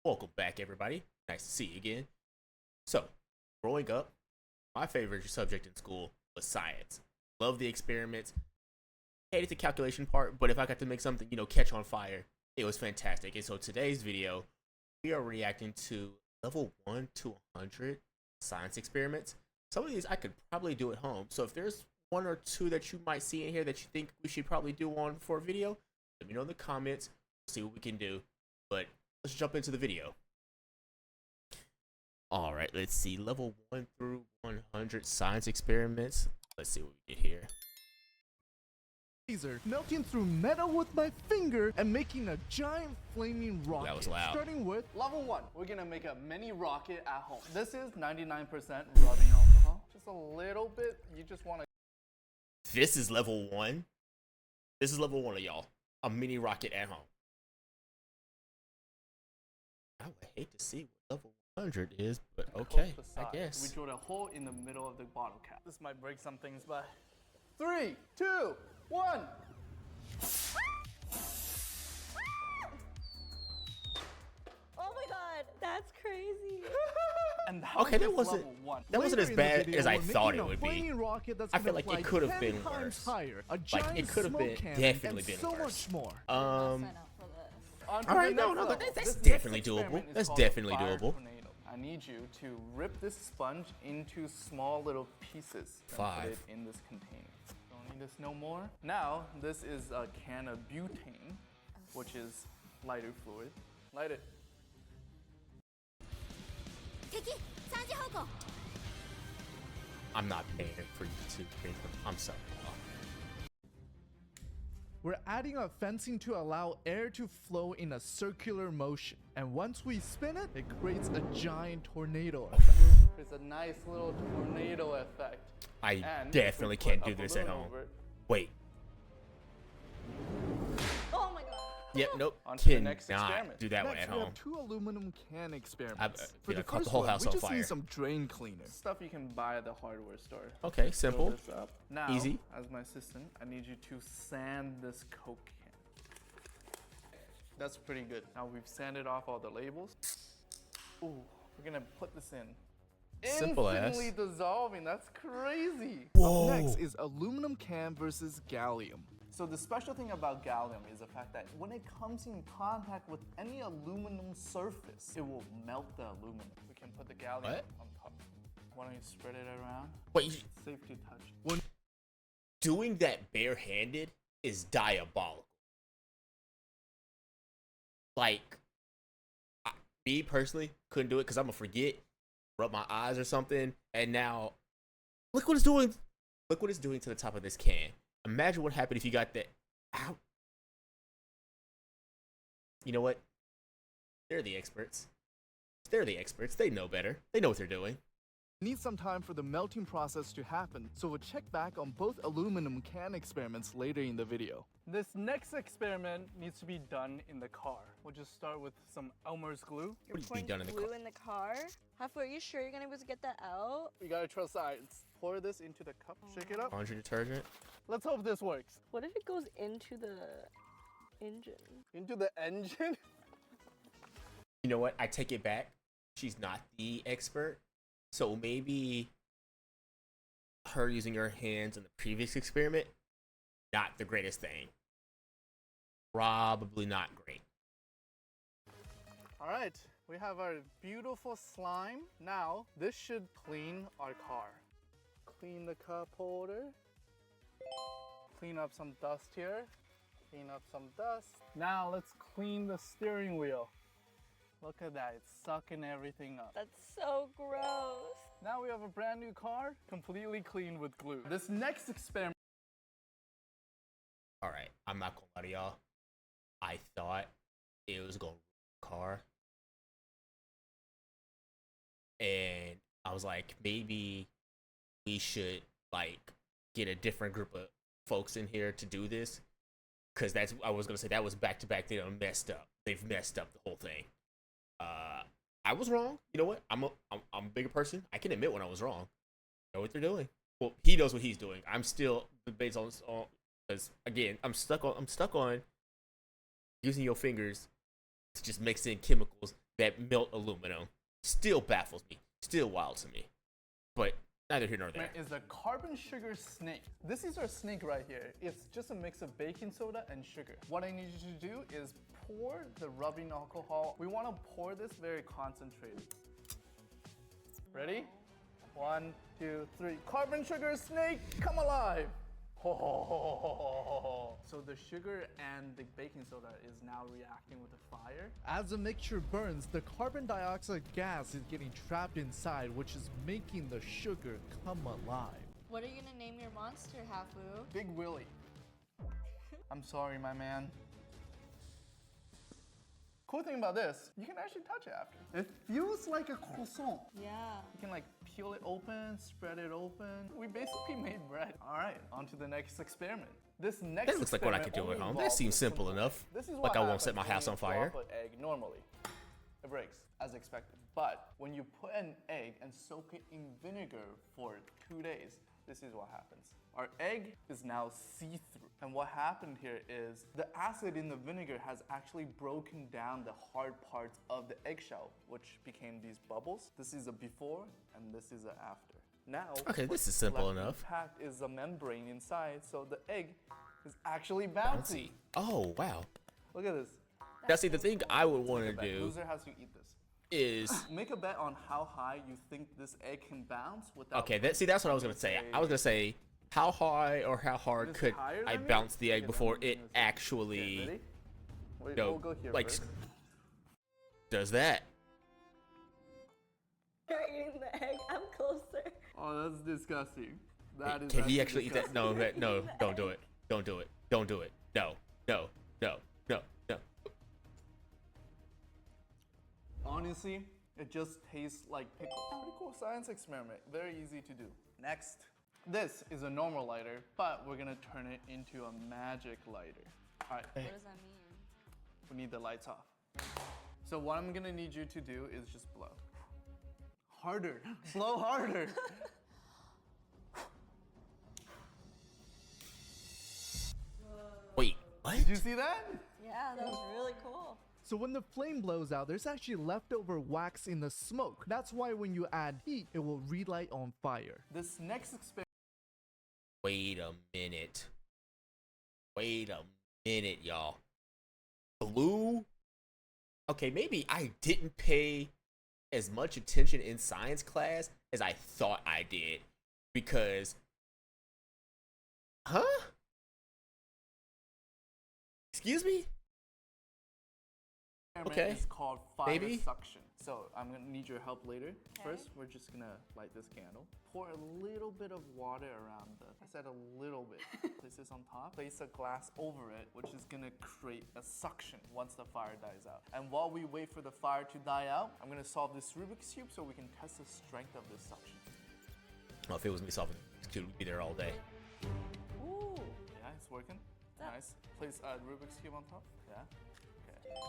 Welcome back, everybody. Nice to see you again. So, growing up, my favorite subject in school was science. Love the experiments. Hated the calculation part, but if I got to make something, catch on fire, it was fantastic. And so today's video, we are reacting to level 1 to 100 science experiments. Some of these I could probably do at home. So if there's one or two that you might see in here that you think we should probably do on for a video, let me know in the comments. See what we can do. But let's jump into the video. All right, let's see. Level 1 through 100 science experiments. Let's see what we get here. Laser melting through metal with my finger and making a giant flaming rocket. That was loud. Starting with Level 1, we're gonna make a mini rocket at home. This is 99% rubbing alcohol. Just a little bit, you just wanna... This is level 1. This is level 1 of y'all. A mini rocket at home. I would hate to see what level 100 is, but okay, I guess. We drilled a hole in the middle of the bottle cap. This might break some things, but... 3, 2, 1! Oh my god, that's crazy. And that Okay, that was wasn't level 1. that wasn't as later in the bad video, as I we're thought making it a would be. flaming rocket that's I feel gonna like it fly could have 10 been times worse. higher, a Like, giant it could have smoke been cannon, definitely and been so worse. much more. Sign up for this. On to All the right, no, next no, level. that's This definitely next doable. experiment is That's called a definitely fire doable. tornado. I need you to rip this sponge into small little pieces and 5. put it in this container. Don't need this no more. Now, this is a can of butane, which is lighter fluid. Light it. I'm not paying for you to bring them. I'm sorry. We're adding a fencing to allow air to flow in a circular motion. And once we spin it, it creates a giant tornado effect. There's a nice little tornado effect. I And if we definitely put can't a do this at balloon home. over it, Wait. Oh my god. Yep, nope. On to the next Cannot experiment. do that one Next, at we home. have 2 aluminum can experiments. I For the caught the first whole one, house we on just fire. need some drain cleaner. Stuff you can buy at the hardware store. Okay, Fill simple. this up. Now, Easy. as my assistant, I need you to sand this Coke can. That's pretty good. Now we've sanded off all the labels. Ooh, we're gonna put this in. Simple as. Instantly dissolving. That's crazy. Whoa. Up next is aluminum can versus gallium. So the special thing about gallium is the fact that when it comes in contact with any aluminum surface, it will melt the aluminum. We can put the gallium What? on top. Why don't you spread it around? Wait, It's safe to touch. doing that barehanded is diabolical. Like, me personally couldn't do it because I'm gonna forget, rub my eyes or something, and now look what it's doing. Look what it's doing to the top of this can. Imagine what happened if you got that out. You know what? They're the experts. They're the experts. They know better. They know what they're doing. Need some time for the melting process to happen, so we'll check back on both aluminum can experiments later in the video. This next experiment needs to be done in the car. We'll just start with some Elmer's glue. What needs to be Pouring done in the glue car? in the car? Halfway, are you sure you're gonna be able to get that out? We gotta trust science. Pour this into the cup, shake it up. Laundry detergent. Let's hope this works. What if it goes into the engine? Into the engine? You know what? I take it back. She's not the expert. So maybe her using her hands in the previous experiment, not the greatest thing. Probably not great. All right, we have our beautiful slime. Now, this should clean our car. Clean the cup holder. Clean up some dust here. Clean up some dust. Now, let's clean the steering wheel. Look at that, it's sucking everything up. That's so gross. Now we have a brand new car, completely clean with glue. This next experiment. All right, I'm not gonna lie to y'all. I thought it was gonna car, and I was like, maybe we should like get a different group of folks in here to do this, because that's I was gonna say that was back to back. They done messed up. They've messed up the whole thing. I was wrong. You know what? I'm a bigger person. I can admit when I was wrong. Know what they're doing. Well, he knows what he's doing. I'm still based on because again, I'm stuck on using your fingers to just mix in chemicals that melt aluminum still baffles me, still wild to me. But neither here nor there. Is the carbon sugar snake. This is our snake right here. It's just a mix of baking soda and sugar. What I need you to do is pour the rubbing alcohol. We want to pour this very concentrated. Ready? 1, 2, 3. Carbon sugar snake, come alive! So the sugar and the baking soda is now reacting with the fire. As the mixture burns, the carbon dioxide gas is getting trapped inside, which is making the sugar come alive. What are you gonna name your monster, Hafu? Big Willie. I'm sorry, my man. Cool thing about this, you can actually touch it after. It feels like a croissant. Yeah. You can like peel it open, spread it open. We basically made bread. All right, on to the next experiment. This next That looks like what I could do at home. That seems simple enough. This is Like what I won't set happens my house when on fire. you drop an egg normally. It breaks, as expected. But when you put an egg and soak it in vinegar for 2 days, this is what happens. Our egg is now see-through. And what happened here is the acid in the vinegar has actually broken down the hard parts of the eggshell, which became these bubbles. This is a before and this is a after. Now, Okay, this is what's simple left enough. intact is a membrane inside, so the egg is actually bouncy. Oh, wow. Look at this. Now, see, the thing I would want to Bet. do Loser has to eat this. is Make a bet on how high you think this egg can bounce without. okay. That's what I was gonna say. I was gonna say how high or how hard This could higher I than me? bounce the egg Okay, before then it I'm gonna say- actually Okay, ready? Wait, no, we'll go here like first. does that? You're eating the egg. I'm closer. Oh, that's disgusting. That is. Can he actually eat that? disgusting. No, don't do it. Don't do it. Don't do it. No, no, no, no, no. Honestly, it just tastes like pickles. Pretty cool science experiment. Very easy to do. Next. This is a normal lighter, but we're gonna turn it into a magic lighter. All right, What does that mean? we need the lights off. So what I'm gonna need you to do is just blow. Harder, blow harder. Wait, what? Did you see that? Yeah, that was really cool. So when the flame blows out, there's actually leftover wax in the smoke. That's why when you add heat, it will relight on fire. This next experiment. Wait a minute. Wait a minute, y'all. Blue? Okay, maybe I didn't pay as much attention in science class as I thought I did. Because. Huh? Excuse me? Okay. It's called fire Maybe. suction. So I'm gonna need your help later. First, we're just gonna light this candle. Pour a little bit of water around I said a little bit. Place this on top. Place a glass over it, which is gonna create a suction once the fire dies out. And while we wait for the fire to die out, I'm gonna solve this Rubik's Cube so we can test the strength of this suction. Well, if it was me solving this cube, we'd be there all day. Ooh. Yeah, it's working. That- Nice. Place a Rubik's Cube on top. Yeah. Okay. 1,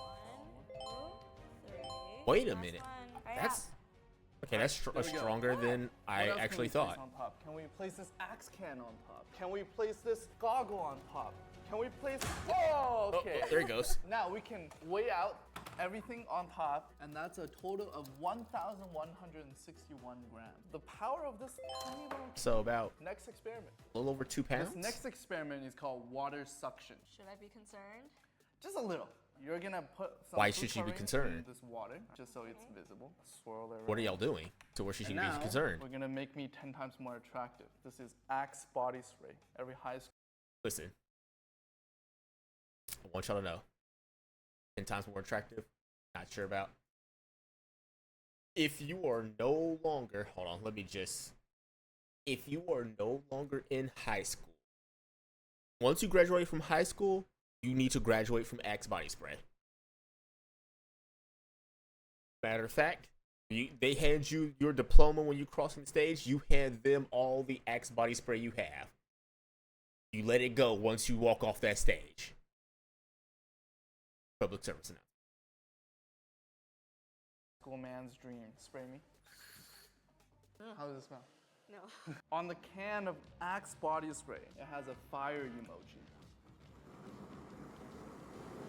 2, 3. Wait a Last minute. one. Hurry That's. up. Okay, that's There we go. stronger than I What else can actually we place thought. on top? Can we place this axe can on top? Can we place this goggle on top? Can we place? Oh, Oh, okay. oh, there he goes. Now we can weigh out everything on top, and that's a total of 1,161 grams. The power of this tiny little. So about Next experiment. a little over 2 pounds. This next experiment is called water suction. Should I be concerned? Just a little. You're gonna put some Why food should she be coloring concerned? in this water, just so it's visible. Swirl it around. What are y'all doing to where she should And be now, concerned? We're gonna make me 10 times more attractive. This is Axe body spray. Every high school. Listen, I want y'all to know. 10 times more attractive. Not sure about. If you are no longer, hold on, let me just. If you are no longer in high school, once you graduate from high school, you need to graduate from Axe body spray. Matter of fact, they hand you your diploma when you cross the stage. You hand them all the Axe body spray you have. You let it go once you walk off that stage. Public service announcement. School man's dream. Spray me. How does it smell? No. On the can of Axe body spray, it has a fire emoji.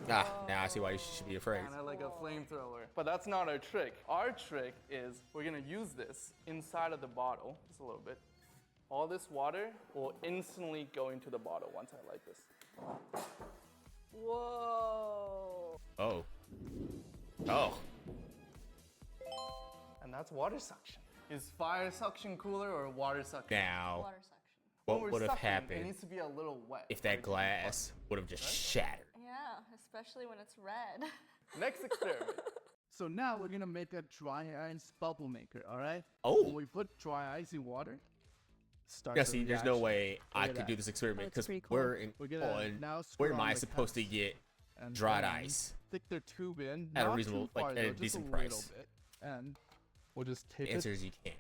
Now I see why you should be afraid. Kind of like a flamethrower. But that's not our trick. Our trick is we're gonna use this inside of the bottle, just a little bit. All this water will instantly go into the bottle once I light this. Whoa. Oh. Oh. And that's water suction. Is fire suction cooler or water suction? Now, Water suction. When what we're would have sucking, It happened needs to be a little wet. if for it that to be glass would have just shattered? Yeah, especially when it's red. fun. Next experiment. So now we're gonna make a dry ice bubble maker, alright? Oh. When we put dry ice in water, start Yeah, the see, there's no reaction. way I at could that. do this experiment That's because pretty cool. we're in We're gonna on. now Where screw am on I the supposed to cups get and dried then ice? Stick their tube in, At a not reasonable- too far, like, at a though, just decent little price. bit. And we'll just take The it. answer is you can't.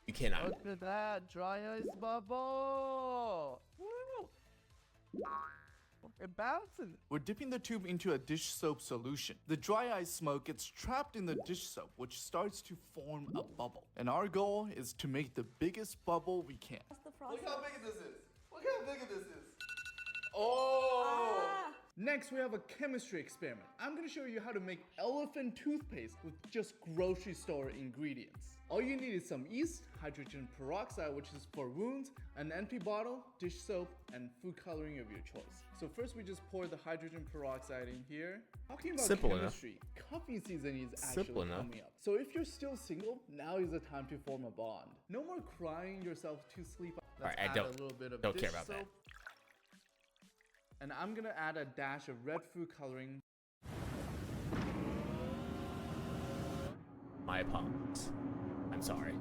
You cannot. Look at that dry ice bubble! Woo! It bouncing. We're dipping the tube into a dish soap solution. The dry ice smoke gets trapped in the dish soap, which starts to form a bubble. And our goal is to make the biggest bubble we can. That's the process. Look how big this is. Look how big this is. Oh! Ah. Next, we have a chemistry experiment. I'm gonna show you how to make elephant toothpaste with just grocery store ingredients. All you need is some yeast, hydrogen peroxide, which is for wounds, an empty bottle, dish soap, and food coloring of your choice. So first we just pour the hydrogen peroxide in here. Talking about Simple enough. chemistry, cuffing season is actually Simple enough. coming up. So if you're still single, now is the time to form a bond. No more crying yourself to sleep. Let's Alright, I add don't- a little bit of don't dish care about that. soap. And I'm gonna add a dash of red food coloring. My apologies. I'm sorry.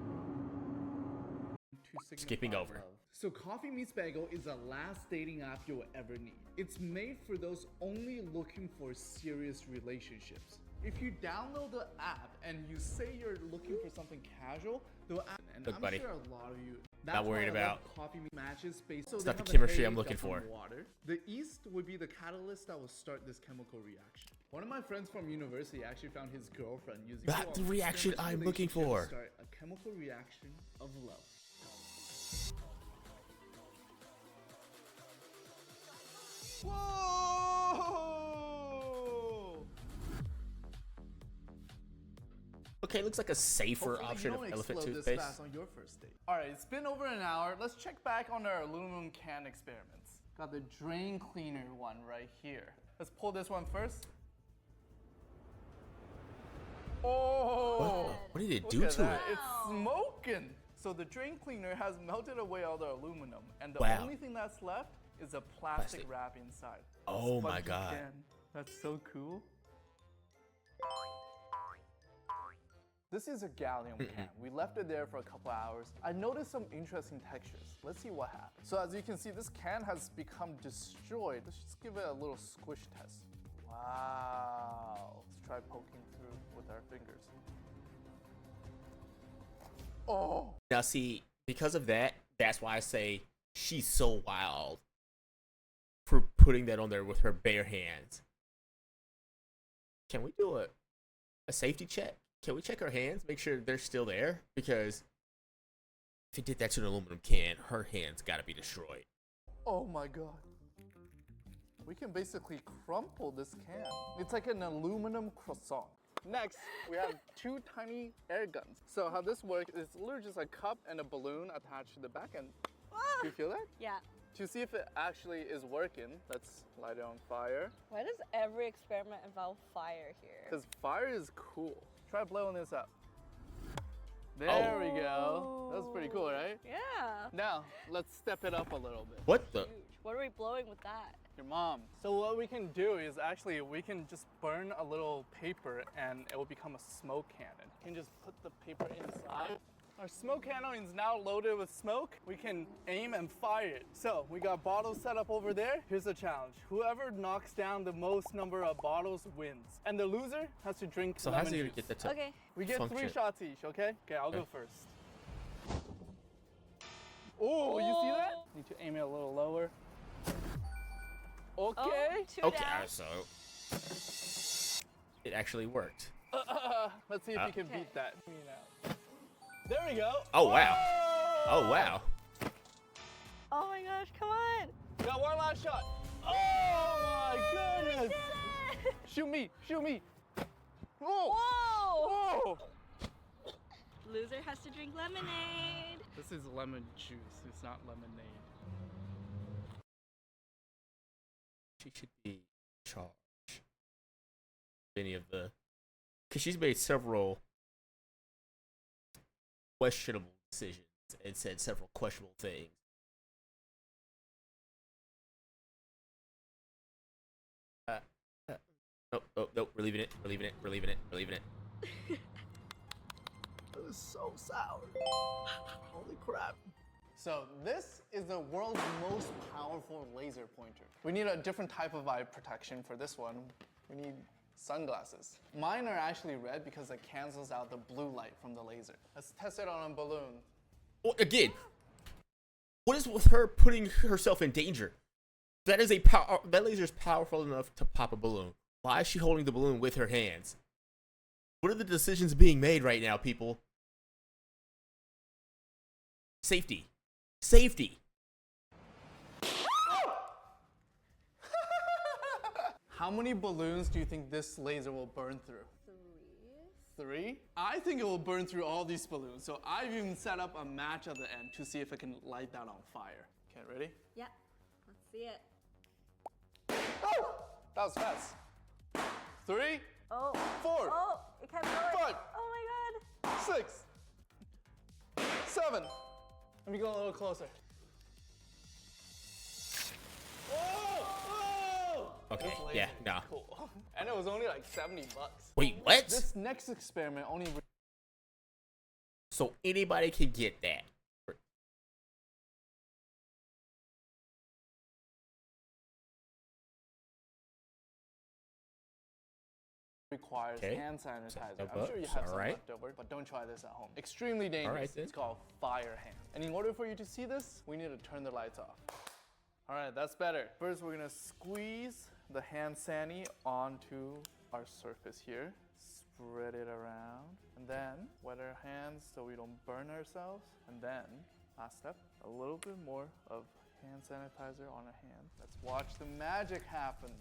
To Skipping signify over. love. So Coffee Meets Bagel is the last dating app you'll ever need. It's made for those only looking for serious relationships. If you download the app and you say you're looking for something casual, they'll add, and Look, I'm buddy. sure a lot of you Not worried why I love about- Coffee Meets matches based. So It's they not the have a chemistry I'm hay looking that's on for. Water. The yeast would be the catalyst that will start this chemical reaction. One of my friends from university actually found his girlfriend using That's the reaction chemistry I'm looking relationship to for. start a chemical reaction of love. Whoa! Okay, looks like a safer Hopefully option you of don't elephant explode this toothpaste. fast on your first date. All right, it's been over an hour. Let's check back on our aluminum can experiments. Got the drain cleaner one right here. Let's pull this one first. Oh! What did it Look do at to that. it? It's smoking. So the drain cleaner has melted away all the aluminum, and the Wow. only thing that's left is a plastic Plastic. wrap inside. Oh my Spongy God. can. That's so cool. This is a gallium can. We left it there for a couple hours. I noticed some interesting textures. Let's see what happens. So as you can see, this can has become destroyed. Let's just give it a little squish test. Wow. Let's try poking through with our fingers. Oh. Now, see, because of that, that's why I say she's so wild for putting that on there with her bare hands. Can we do a safety check? Can we check her hands, make sure they're still there? Because if you did that to an aluminum can, her hands gotta be destroyed. Oh my god. We can basically crumple this can. It's like an aluminum croissant. Next, we have two tiny air guns. So how this works is literally just a cup and a balloon attached to the back end. Do you feel that? Yeah. To see if it actually is working, let's light it on fire. Why does every experiment involve fire here? Because fire is cool. Try blowing this up. There we go. That's pretty cool, right? Yeah. Now, let's step it up a little bit. What the? Huge. What are we blowing with that? Your mom. So what we can do is actually we can just burn a little paper and it will become a smoke cannon. You can just put the paper inside. Our smoke cannon is now loaded with smoke. We can aim and fire it. So we got bottles set up over there. Here's the challenge. Whoever knocks down the most number of bottles wins. And the loser has to drink So lemon how's he gonna juice. get that to Okay. We get function? 3 shots each, okay? Okay, I'll go Okay. first. Oh, you see that? Need to aim it a little lower. Okay. Oh, two Okay, down. so it actually worked. Let's see if you can Okay. beat that. There we go. Oh, wow. Whoa! Oh wow. Oh my gosh, come on. Got one last shot. Oh my goodness. Shoot me! Shoot me! Whoa! Whoa! Whoa! Loser has to drink lemonade. This is lemon juice. It's not lemonade. She should be charged. Any of the, because she's made several questionable decisions and said several questionable things. Nope, we're leaving it. We're leaving it. We're leaving it. We're leaving it. It was so sour. Holy crap. So this is the world's most powerful laser pointer. We need a different type of eye protection for this one. We need sunglasses. Mine are actually red because it cancels out the blue light from the laser. Let's test it on a balloon. Well, again, what is with her putting herself in danger? That is that laser is powerful enough to pop a balloon. Why is she holding the balloon with her hands? What are the decisions being made right now, people? Safety. Safety. How many balloons do you think this laser will burn through? 3. 3? I think it will burn through all these balloons. So I've even set up a match at the end to see if it can light that on fire. Okay, ready? Yep. Let's see it. Oh! That was fast. 3, Oh. 4, Oh, it kept going. 5, Oh my god. 6, 7. Let me go a little closer. Oh! Okay, This laser yeah, is no. Cool. And it was only like $70. Wait, what? This next experiment only So anybody can get that. requires Okay. hand sanitizer. Set I'm up, sure you have some alright. left over, but don't try this at home. Extremely dangerous. Alright then. It's called fire hand. And in order for you to see this, we need to turn the lights off. All right, that's better. First, we're gonna squeeze the hand sani onto our surface here. Spread it around, and then wet our hands so we don't burn ourselves. And then, last step, a little bit more of hand sanitizer on our hand. Let's watch the magic happen.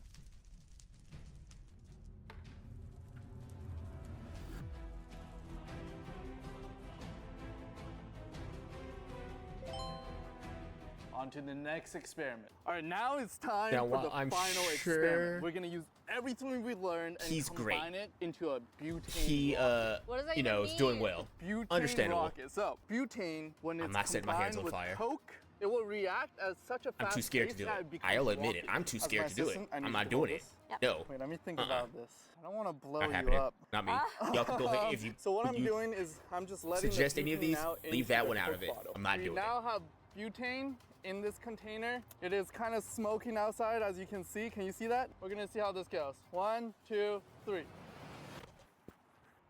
On to the next experiment. All right, now it's time Now, for while the I'm final sure experiment. We're gonna use everything we learned and He's great. combine it into a butane He, rocket. What does that you know, even is doing mean? well. Butane Understandable. rocket. So butane, when it's I'm not setting my hands combined on with fire. Coke, it will react at such a fast I'm too scared to pace do that it. becomes I'll admit it. rocket. I'm too As scared my to do it. assistant, I need I'm to not hold doing it. this. Yep. No, Wait, let me think Uh-uh. about this. I don't want to blow not you happening. up. Not me. Y'all can go ahead if you. So what if I'm you doing is I'm just letting suggest the any of butane these, out leave into that the one out Coke of it. bottle. I'm not we doing it. now have butane in this container. It is kind of smoking outside, as you can see. Can you see that? We're gonna see how this goes. 1, 2, 3.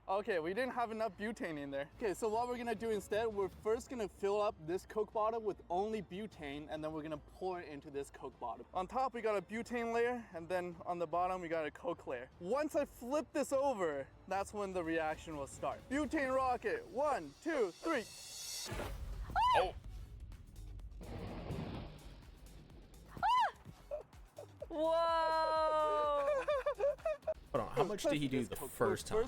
Okay, we didn't have enough butane in there. Okay, so what we're gonna do instead, we're first gonna fill up this Coke bottle with only butane, and then we're gonna pour it into this Coke bottle. On top, we got a butane layer, and then on the bottom, we got a Coke layer. Once I flip this over, that's when the reaction will start. Butane rocket, 1, 2, 3. Oh, Whoa! hold on. How much did he do the first time?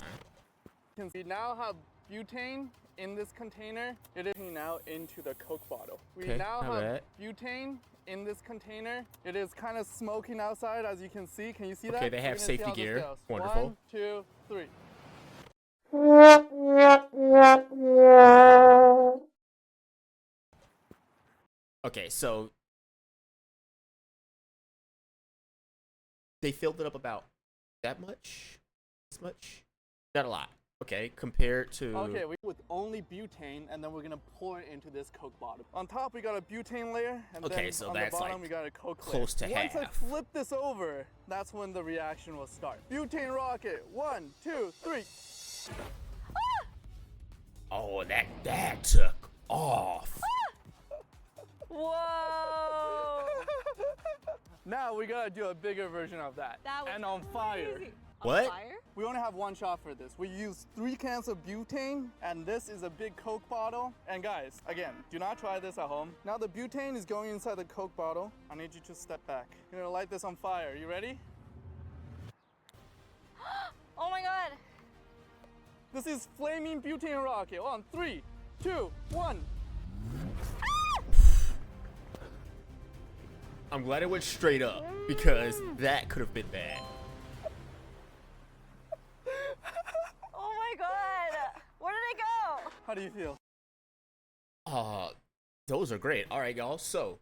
We now have butane in this container. It is now into the Coke bottle. We Okay, now not have bad. butane in this container. It is kind of smoking outside, as you can see. Can you see that? Okay, they We're have gonna see safety how this gear. goes. Wonderful. 1, 2, 3. Okay, so they filled it up about that much? This much? Not a lot. Okay, compared to. Okay, with only butane, and then we're gonna pour it into this Coke bottle. On top, we got a butane layer, and Okay, then so on that's the bottom, like we got a Coke close to layer. Once I half. flip this over, that's when the reaction will start. Butane rocket, 1, 2, 3. Oh, that took off. Whoa! Now we gotta do a bigger version of that. That was and on fire. crazy. What? On fire? We only have one shot for this. We use 3 cans of butane, and this is a big Coke bottle. And guys, again, do not try this at home. Now the butane is going inside the Coke bottle. I need you to step back. You're gonna light this on fire. You ready? Oh my god. This is flaming butane rocket. On 3, 2, 1. I'm glad it went straight up because that could have been bad. Oh my god. Where did it go? How do you feel? Those are great. All right, y'all. So,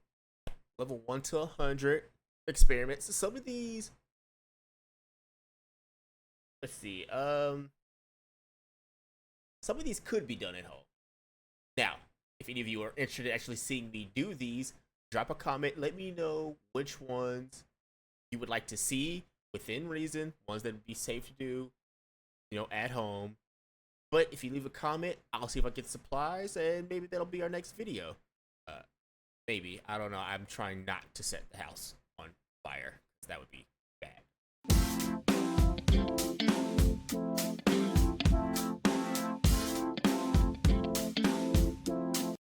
level 1 to 100 experiments. Some of these, let's see. Some of these could be done at home. Now, if any of you are interested in actually seeing me do these, drop a comment. Let me know which ones you would like to see within reason, ones that would be safe to do, at home. But if you leave a comment, I'll see if I get supplies, and maybe that'll be our next video. Maybe. I don't know. I'm trying not to set the house on fire, because that would be